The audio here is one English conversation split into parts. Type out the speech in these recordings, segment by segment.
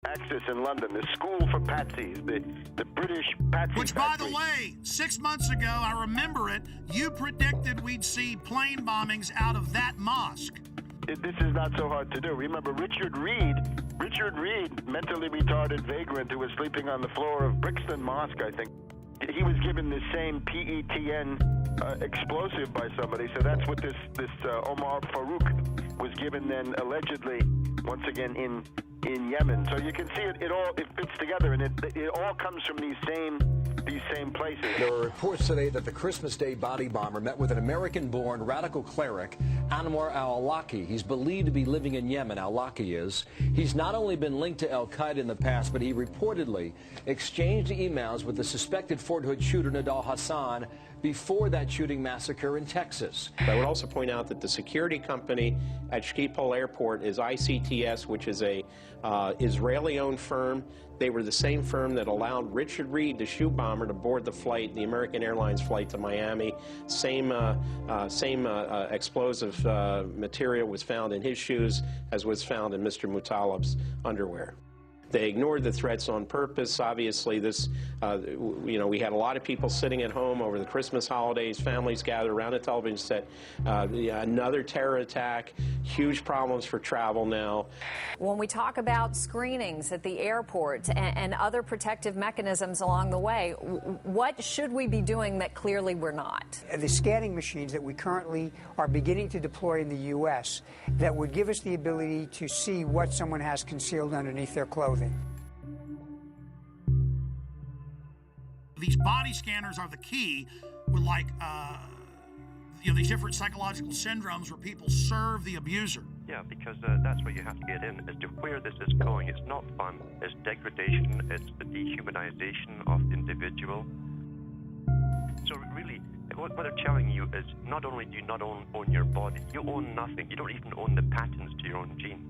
Axis in London, the school for patsies, the British patsy Which, factory. by the way, 6 months ago, I remember it, you predicted we'd see plane bombings out of that mosque. This is not so hard to do. Remember Richard Reed, mentally retarded vagrant who was sleeping on the floor of Brixton Mosque, I think. He was given the same PETN explosive by somebody, so that's what this Omar Farouk was given then allegedly, once again, in Yemen. So you can see it fits together, and it all comes from these same places. There are reports today that the Christmas Day body bomber met with an American-born radical cleric, Anwar al-Awlaki. He's believed to be living in Yemen, al-Awlaki is. He's not only been linked to al-Qaeda in the past, but he reportedly exchanged emails with the suspected Fort Hood shooter, Nidal Hassan, before that shooting massacre in Texas. I would also point out that the security company at Schiphol Airport is ICTS, which is a Israeli-owned firm. They were the same firm that allowed Richard Reed, the shoe bomber, to board the flight, the American Airlines flight to Miami. Same explosive material was found in his shoes as was found in Mr. Mutalib's underwear. They ignored the threats on purpose. Obviously, this, we had a lot of people sitting at home over the Christmas holidays, families gathered around a television set. Another terror attack, huge problems for travel now. When we talk about screenings at the airport and other protective mechanisms along the way, what should we be doing that clearly we're not? The scanning machines that we currently are beginning to deploy in the U.S. that would give us the ability to see what someone has concealed underneath their clothing. These body scanners are the key with these different psychological syndromes where people serve the abuser. Yeah, because that's what you have to get in, as to where this is going. It's not fun. It's degradation. It's the dehumanization of the individual. So really, what they're telling you is not only do you not own your body, you own nothing. You don't even own the patents to your own genes.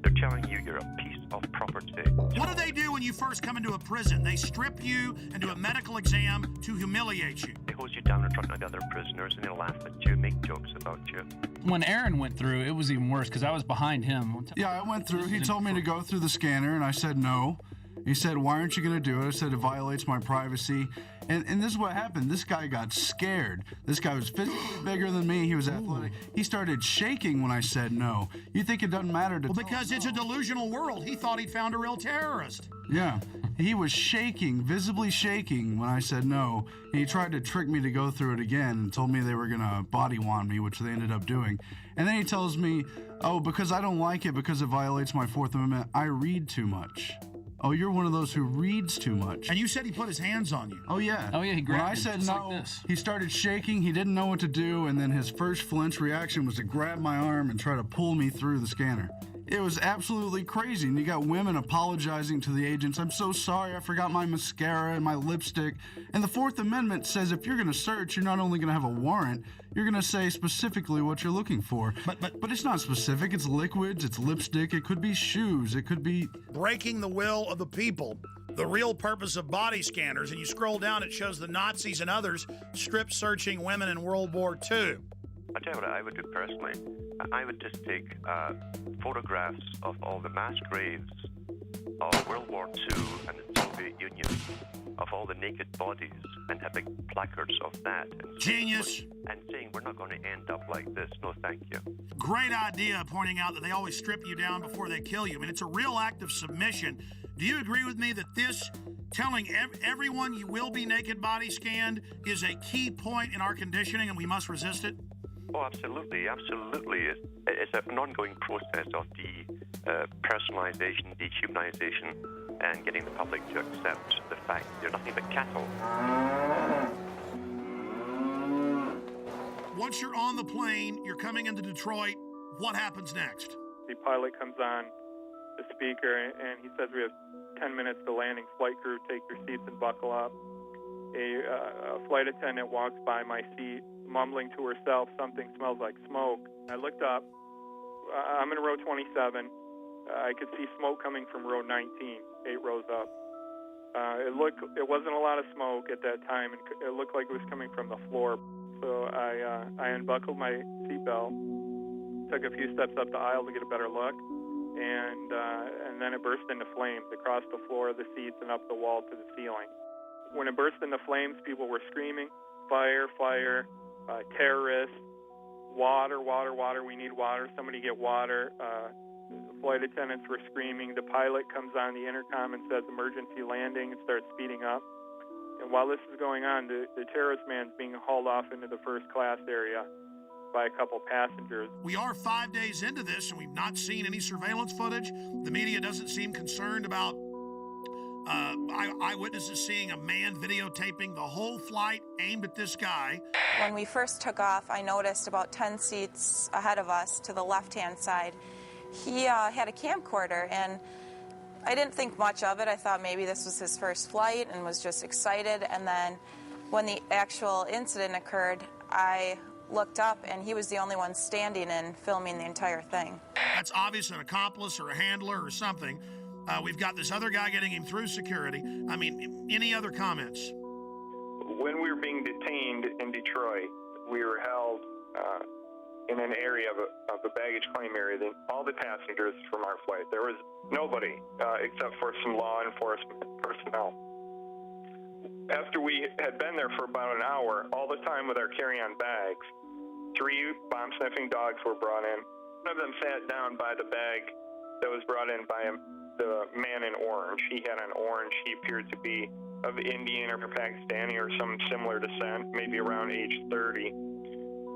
They're telling you you're a piece of property. What do they do when you first come into a prison? They strip you and do a medical exam to humiliate you. They hose you down in front of the other prisoners, and they laugh at you, make jokes about you. When Aaron went through, it was even worse because I was behind him. Yeah, I went through. He told me to go through the scanner, and I said no. He said, "Why aren't you going to do it?" I said, "It violates my privacy." And this is what happened. This guy got scared. This guy was physically bigger than me. He was athletic. He started shaking when I said no. You think it doesn't matter to... Well, because it's a delusional world. He thought he'd found a real terrorist. Yeah. He was shaking, visibly shaking when I said no. And he tried to trick me to go through it again and told me they were going to body wand me, which they ended up doing. And then he tells me, oh, because I don't like it because it violates my Fourth Amendment, I read too much. Oh, you're one of those who reads too much. And you said he put his hands on you. Oh, yeah. Oh, yeah, he grabbed When I you said just no, like this. he started shaking. He didn't know what to do, and then his first flinch reaction was to grab my arm and try to pull me through the scanner. It was absolutely crazy, and you got women apologizing to the agents. I'm so sorry, I forgot my mascara and my lipstick. And the Fourth Amendment says if you're going to search, you're not only going to have a warrant, you're going to say specifically what you're looking for. But it's not specific. It's liquids, it's lipstick, it could be shoes, it could be... Breaking the will of the people. The real purpose of body scanners, and you scroll down, it shows the Nazis and others strip searching women in World War II. I'll tell you what I would do personally. I would just take photographs of all the mass graves of World War II and the Soviet Union, of all the naked bodies, and have big placards of that. And Genius. And saying, we're not going to end up like this. No, thank you. Great idea, pointing out that they always strip you down before they kill you. I mean, it's a real act of submission. Do you agree with me that this, telling everyone you will be naked body scanned, is a key point in our conditioning and we must resist it? Oh, absolutely, absolutely. It's an ongoing process of personalization, dehumanization, and getting the public to accept the fact they're nothing but cattle. Once you're on the plane, you're coming into Detroit, what happens next? The pilot comes on the speaker and he says we have 10 minutes to landing. Flight crew, take your seats and buckle up. A flight attendant walks by my seat, mumbling to herself, something smells like smoke. I looked up. I'm in row 27. I could see smoke coming from row 19, 8 rows up. It wasn't a lot of smoke at that time, and it looked like it was coming from the floor. So I unbuckled my seatbelt, took a few steps up the aisle to get a better look, and then it burst into flames across the floor of the seats and up the wall to the ceiling. When it burst into flames, people were screaming, "Fire, fire, terrorists, water, water, water, we need water, somebody get water." Flight attendants were screaming. The pilot comes on the intercom and says emergency landing and starts speeding up. And while this is going on, the terrorist man's being hauled off into the first class area by a couple passengers. We are 5 days into this, and we've not seen any surveillance footage. The media doesn't seem concerned about eyewitnesses seeing a man videotaping the whole flight aimed at this guy. When we first took off, I noticed about 10 seats ahead of us to the left-hand side, he had a camcorder, and I didn't think much of it. I thought maybe this was his first flight and was just excited. And then when the actual incident occurred, I looked up, and he was the only one standing and filming the entire thing. That's obvious, an accomplice or a handler or something. We've got this other guy getting him through security. I mean, any other comments? When we were being detained in Detroit, we were held in an area of the baggage claim area. All the passengers from our flight, there was nobody except for some law enforcement personnel. After we had been there for about an hour, all the time with our carry-on bags, 3 bomb-sniffing dogs were brought in. One of them sat down by the bag that was brought in by the man in orange. He had an orange. He appeared to be of Indian or Pakistani or some similar descent, maybe around age 30.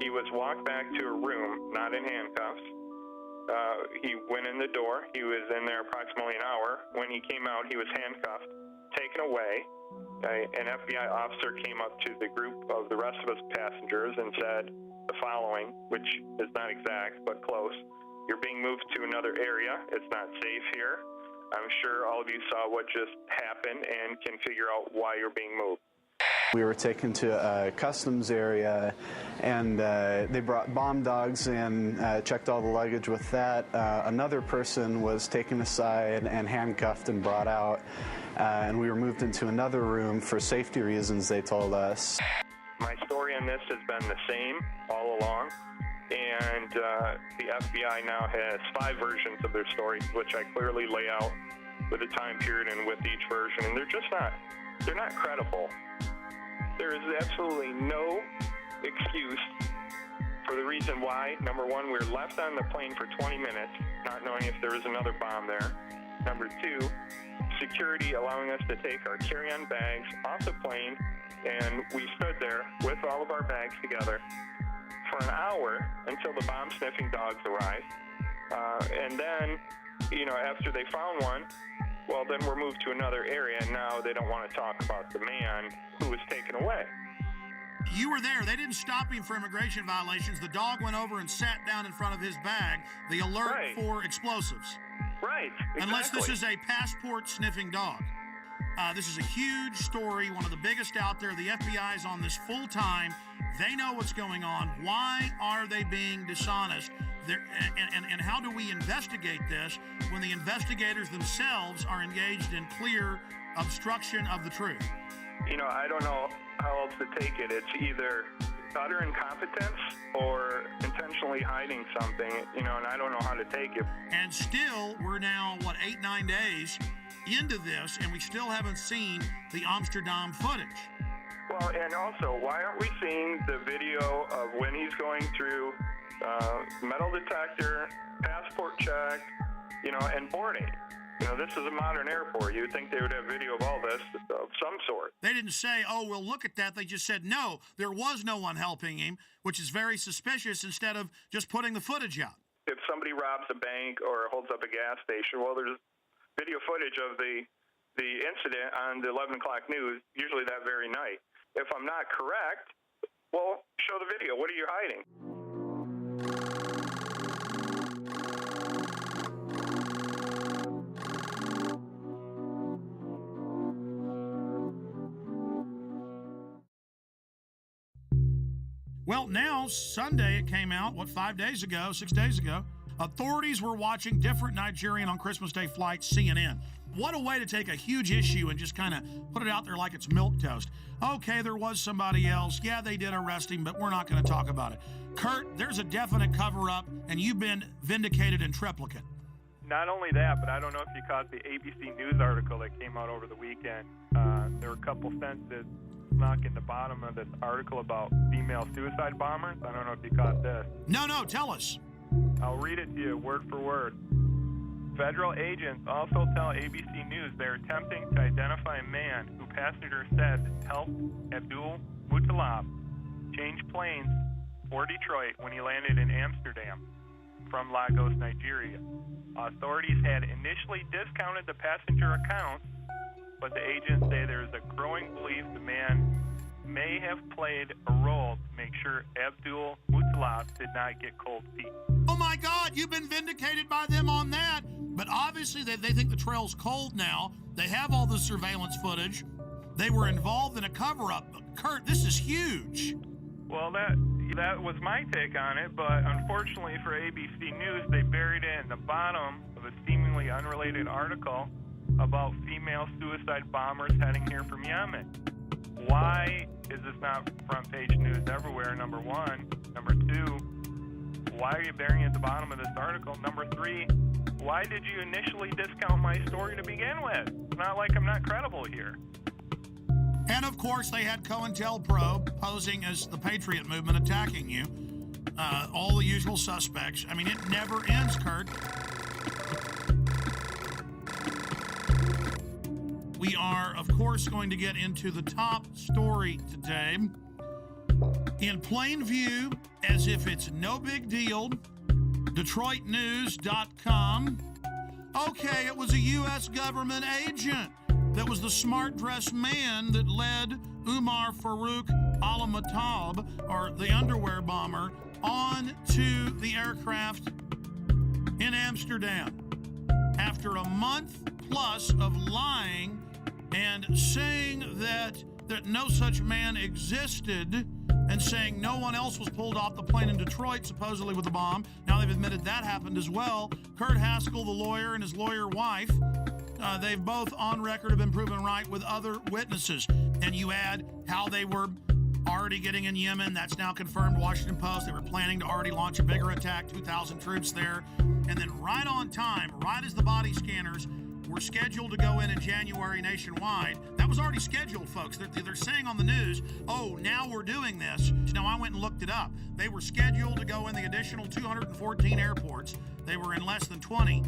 He was walked back to a room, not in handcuffs. He went in the door. He was in there approximately an hour. When he came out, he was handcuffed, taken away. An FBI officer came up to the group of the rest of us passengers and said the following, which is not exact, but close. "You're being moved to another area. It's not safe here. I'm sure all of you saw what just happened and can figure out why you're being moved." We were taken to a customs area, and they brought bomb dogs and checked all the luggage with that. Another person was taken aside and handcuffed and brought out, and we were moved into another room for safety reasons, they told us. My story on this has been the same all along, and the FBI now has 5 versions of their story, which I clearly lay out with a time period and with each version, and they're not credible. There is absolutely no excuse for the reason why. Number one, we were left on the plane for 20 minutes, not knowing if there was another bomb there. Number 2, security allowing us to take our carry-on bags off the plane, and we stood there with all of our bags together for an hour until the bomb-sniffing dogs arrived. And then, after they found one, well, then we're moved to another area, and now they don't want to talk about the man who was taken away. You were there. They didn't stop him for immigration violations. The dog went over and sat down in front of his bag. The alert for explosives. Right. Exactly. Unless this is a passport-sniffing dog. This is a huge story, one of the biggest out there. The FBI is on this full time. They know what's going on. Why are they being dishonest? And how do we investigate this when the investigators themselves are engaged in clear obstruction of the truth? I don't know how else to take it. It's either utter incompetence or intentionally hiding something, and I don't know how to take it. And still, we're now, 8-9 days into this, and we still haven't seen the Amsterdam footage. Well, and also, why aren't we seeing the video of when he's going through metal detector, passport check, and boarding? This is a modern airport. You'd think they would have video of all this of some sort. They didn't say, "Oh, we'll look at that." They just said, "No, there was no one helping him," which is very suspicious, instead of just putting the footage out. If somebody robs a bank or holds up a gas station, well, there's video footage of the incident on the 11 o'clock news, usually that very night. If I'm not correct, well, show the video. What are you hiding? Well, now, Sunday, it came out, 5 days ago, 6 days ago. Authorities were watching different Nigerian on Christmas Day flights, CNN. What a way to take a huge issue and just kind of put it out there like it's milquetoast. Okay, there was somebody else. Yeah, they did arrest him, but we're not going to talk about it. Kurt, there's a definite cover-up, and you've been vindicated in triplicate. not only that, but I don't know if you caught the ABC News article that came out over the weekend. There were a couple sentences snuck in the bottom of this article about female suicide bombers. I don't know if you caught this. No, tell us. I'll read it to you word for word. Federal agents also tell ABC News they're attempting to identify a man who passengers said helped Abdul Muttalab change planes for Detroit when he landed in Amsterdam from Lagos, Nigeria. Authorities had initially discounted the passenger accounts, but the agents say there is a growing belief the man may have played a role to make sure Abdul Muttalab did not get cold feet. Oh my God, you've been vindicated by them on that. But obviously they think the trail's cold now. They have all the surveillance footage. They were involved in a cover-up. Kurt, this is huge. Well, that was my take on it, but unfortunately for ABC News, they buried it in the bottom of a seemingly unrelated article about female suicide bombers heading here from Yemen. Why is this not front page news everywhere, number one? Number two, why are you burying it at the bottom of this article? Number three, why did you initially discount my story to begin with? It's not like I'm not credible here. And of course, they had COINTELPRO posing as the Patriot movement attacking you. All the usual suspects. I mean, it never ends, Kurt. We are, of course, going to get into the top story today. In plain view, as if it's no big deal, DetroitNews.com. Okay, it was a U.S. government agent that was the smart-dressed man that led Umar Farouk al-Matab, or the underwear bomber, on to the aircraft in Amsterdam. After a month plus of lying and saying that no such man existed, and saying no one else was pulled off the plane in Detroit, supposedly with a bomb. Now they've admitted that happened as well. Kurt Haskell, the lawyer, and his lawyer wife, they've both on record have been proven right with other witnesses. And you add how they were already getting in Yemen. That's now confirmed. Washington Post. They were planning to already launch a bigger attack, 2,000 troops there. And then right on time, right as the body scanners were scheduled to go in January nationwide. That was already scheduled, folks. They're saying on the news, oh, now we're doing this. Now, I went and looked it up. They were scheduled to go in the additional 214 airports. They were in less than 20.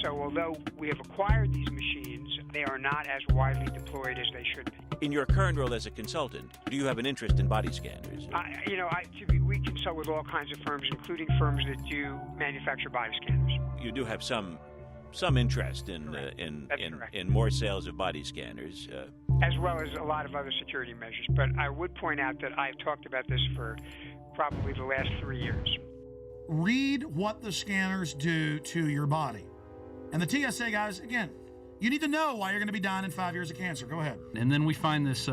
So although we have acquired these machines, they are not as widely deployed as they should be. In your current role as a consultant, do you have an interest in body scanners? We consult with all kinds of firms, including firms that do manufacture body scanners. You do have some interest in more sales of body scanners. As well as a lot of other security measures. But I would point out that I've talked about this for probably the last 3 years. Read what the scanners do to your body. And the TSA guys, again, you need to know why you're going to be dying in 5 years of cancer. Go ahead. And then we find this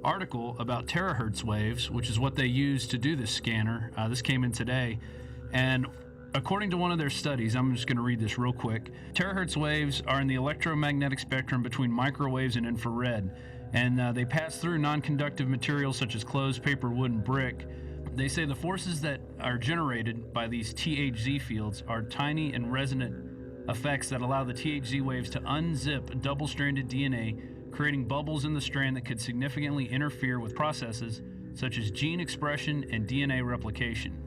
article about terahertz waves, which is what they use to do this scanner. This came in today. And according to one of their studies, I'm just going to read this real quick. Terahertz waves are in the electromagnetic spectrum between microwaves and infrared. And they pass through non-conductive materials such as clothes, paper, wood, and brick. They say the forces that are generated by these THZ fields are tiny and resonant effects that allow the THZ waves to unzip double-stranded DNA, creating bubbles in the strand that could significantly interfere with processes such as gene expression and DNA replication.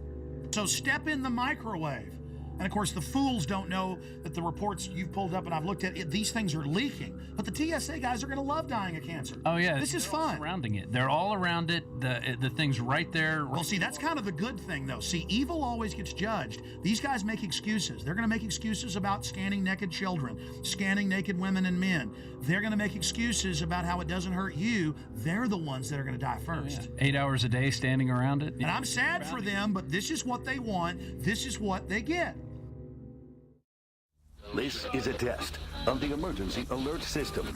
So step in the microwave. And of course, the fools don't know that the reports you've pulled up and I've looked at, these things are leaking. But the TSA guys are going to love dying of cancer. Oh, yeah. This is fun. Surrounding it. They're all around it. The thing's right there. Well, see, that's kind of the good thing, though. See, evil always gets judged. These guys make excuses. They're going to make excuses about scanning naked children, scanning naked women and men. They're going to make excuses about how it doesn't hurt you. They're the ones that are going to die first. Oh, yeah. 8 hours a day standing around it. And I'm sad for them, but this is what they want. This is what they get. This is a test of the emergency alert system.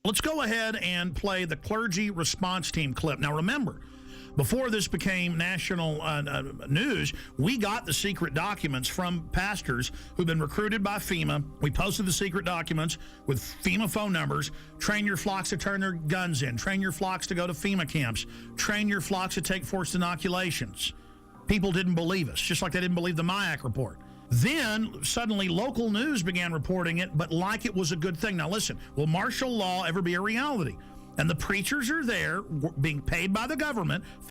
Let's go ahead and play the clergy response team clip. Now remember, before this became national news, we got the secret documents from pastors who've been recruited by FEMA. We posted the secret documents with FEMA phone numbers. Train your flocks to turn their guns in. Train your flocks to go to FEMA camps. Train your flocks to take forced inoculations. People didn't believe us, just like they didn't believe the MIAC report. Then suddenly local news began reporting it, but like it was a good thing. Now listen, will martial law ever be a reality? And the preachers are there being paid by the government,